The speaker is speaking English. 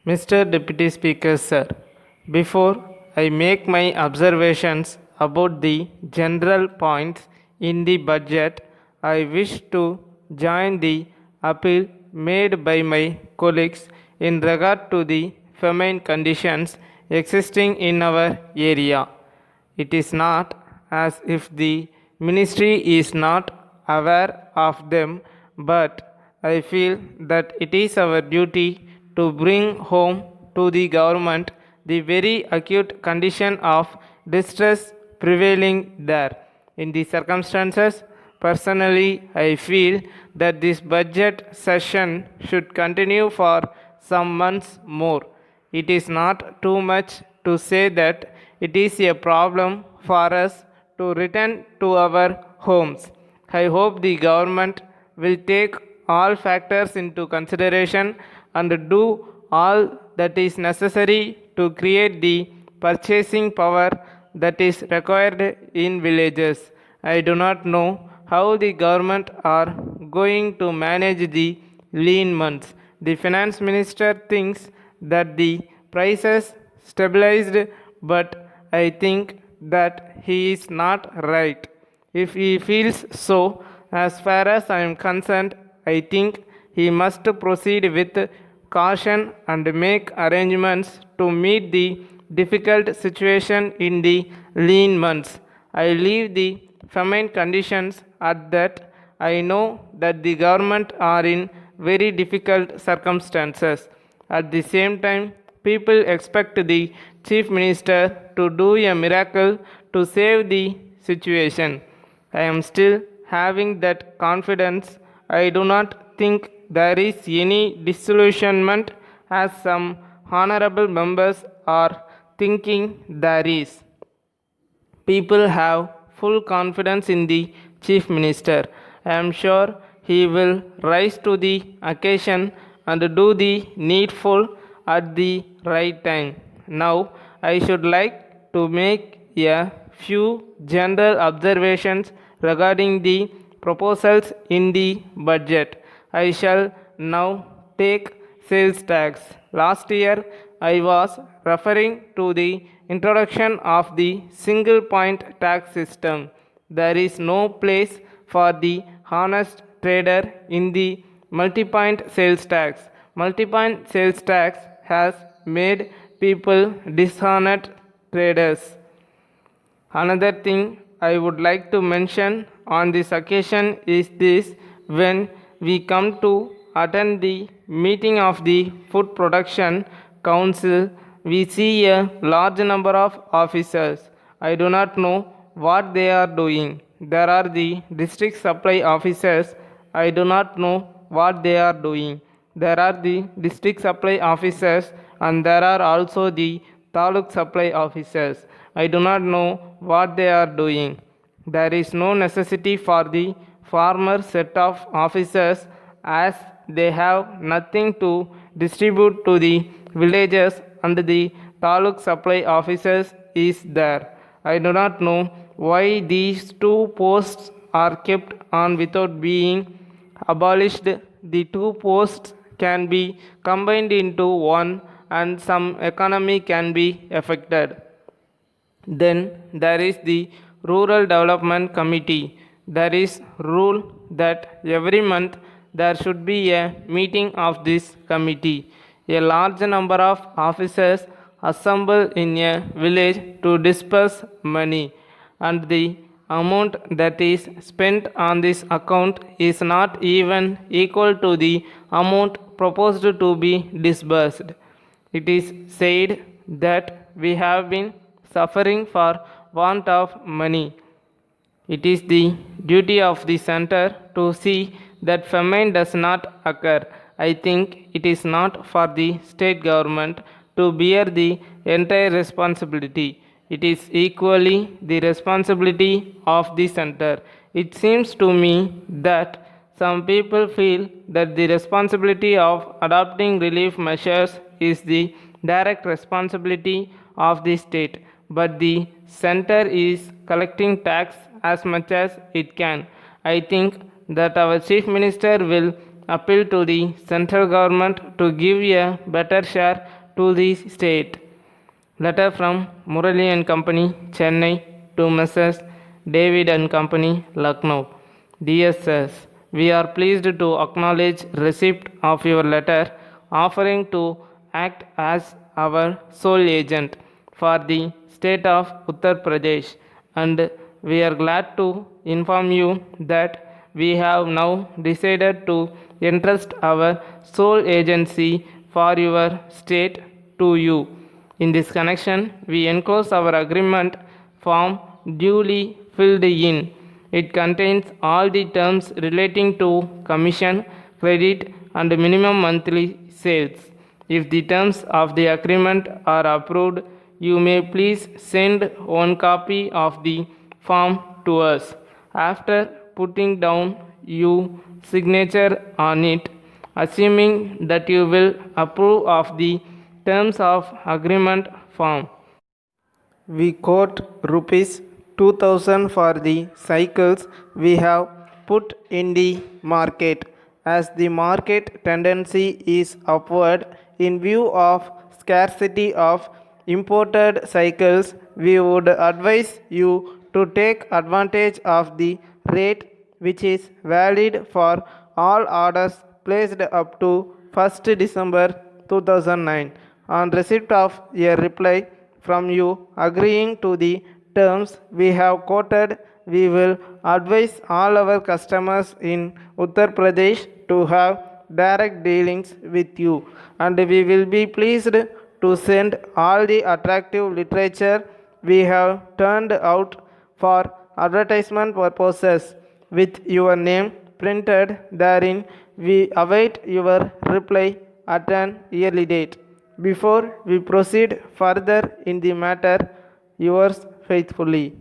Mr. Deputy Speaker, sir, before I make my observations about the general points in the budget, I wish to join the appeal made by my colleagues in regard to the famine conditions existing in our area. It is not as if the ministry is not aware of them, but I feel that it is our duty to bring home to the government the very acute condition of distress prevailing there. In these circumstances, personally, I feel that this budget session should continue for some months more. It is not too much to say that it is a problem for us to return to our homes. I hope the government will take all factors into consideration and do all that is necessary to create the purchasing power that is required in villages. I do not know how the government are going to manage the lean months. The finance minister thinks that the prices stabilized, but I think that he is not right. If he feels so, as far as I am concerned, I think he must proceed with caution and make arrangements to meet the difficult situation in the lean months. I leave the famine conditions at that. I know that the government are in very difficult circumstances. At the same time, people expect the chief minister to do a miracle to save the situation. I am still having that confidence. I do not think there is any disillusionment as some honorable members are thinking there is. People have full confidence in the chief minister. I am sure he will rise to the occasion and do the needful at the right time. Now, I should like to make a few general observations regarding the proposals in the budget. I shall now take sales tax. Last year, I was referring to the introduction of the single point tax system. There is no place for the honest trader in the multi-point sales tax. Multi-point sales tax has made people dishonest traders. Another thing I would like to mention on this occasion is this: when we come to attend the meeting of the Food Production Council, we see a large number of officers. I do not know what they are doing. There are the district supply officers. I do not know what they are doing. There are the district supply officers and there are also the taluk supply officers. I do not know what they are doing. There is no necessity for the former set of officers as they have nothing to distribute to the villages and the taluk supply officers is there. I do not know why these two posts are kept on without being abolished. The two posts can be combined into one and some economy can be affected. Then there is the Rural Development Committee. There is rule that every month there should be a meeting of this committee. A large number of officers assemble in a village to disperse money, and the amount that is spent on this account is not even equal to the amount proposed to be disbursed. It is said that we have been suffering for want of money. It is the duty of the center to see that famine does not occur. I think it is not for the state government to bear the entire responsibility. It is equally the responsibility of the center. It seems to me that some people feel that the responsibility of adopting relief measures is the direct responsibility of the state, but the center is collecting tax as much as it can. I think that our chief minister will appeal to the central government to give a better share to the state. Letter from Murali and Company, Chennai, to Messrs. David and Company, Lucknow. Dear Sirs, we are pleased to acknowledge receipt of your letter offering to act as our sole agent for the state of Uttar Pradesh, and we are glad to inform you that we have now decided to entrust our sole agency for your state to you. In this connection, we enclose our agreement form duly filled in. It contains all the terms relating to commission, credit, and minimum monthly sales. If the terms of the agreement are approved, you may please send one copy of the form to us. After putting down your signature on it, assuming that you will approve of the terms of agreement form, we quote rupees 2000 for the cycles we have put in the market. As the market tendency is upward in view of scarcity of imported cycles, we would advise you to take advantage of the rate which is valid for all orders placed up to 1st December 2009. On receipt of a reply from you agreeing to the terms we have quoted, we will advise all our customers in Uttar Pradesh to have direct dealings with you, and we will be pleased to send all the attractive literature we have turned out for advertisement purposes with your name printed therein. We await your reply at an early date. Before we proceed further in the matter, yours faithfully.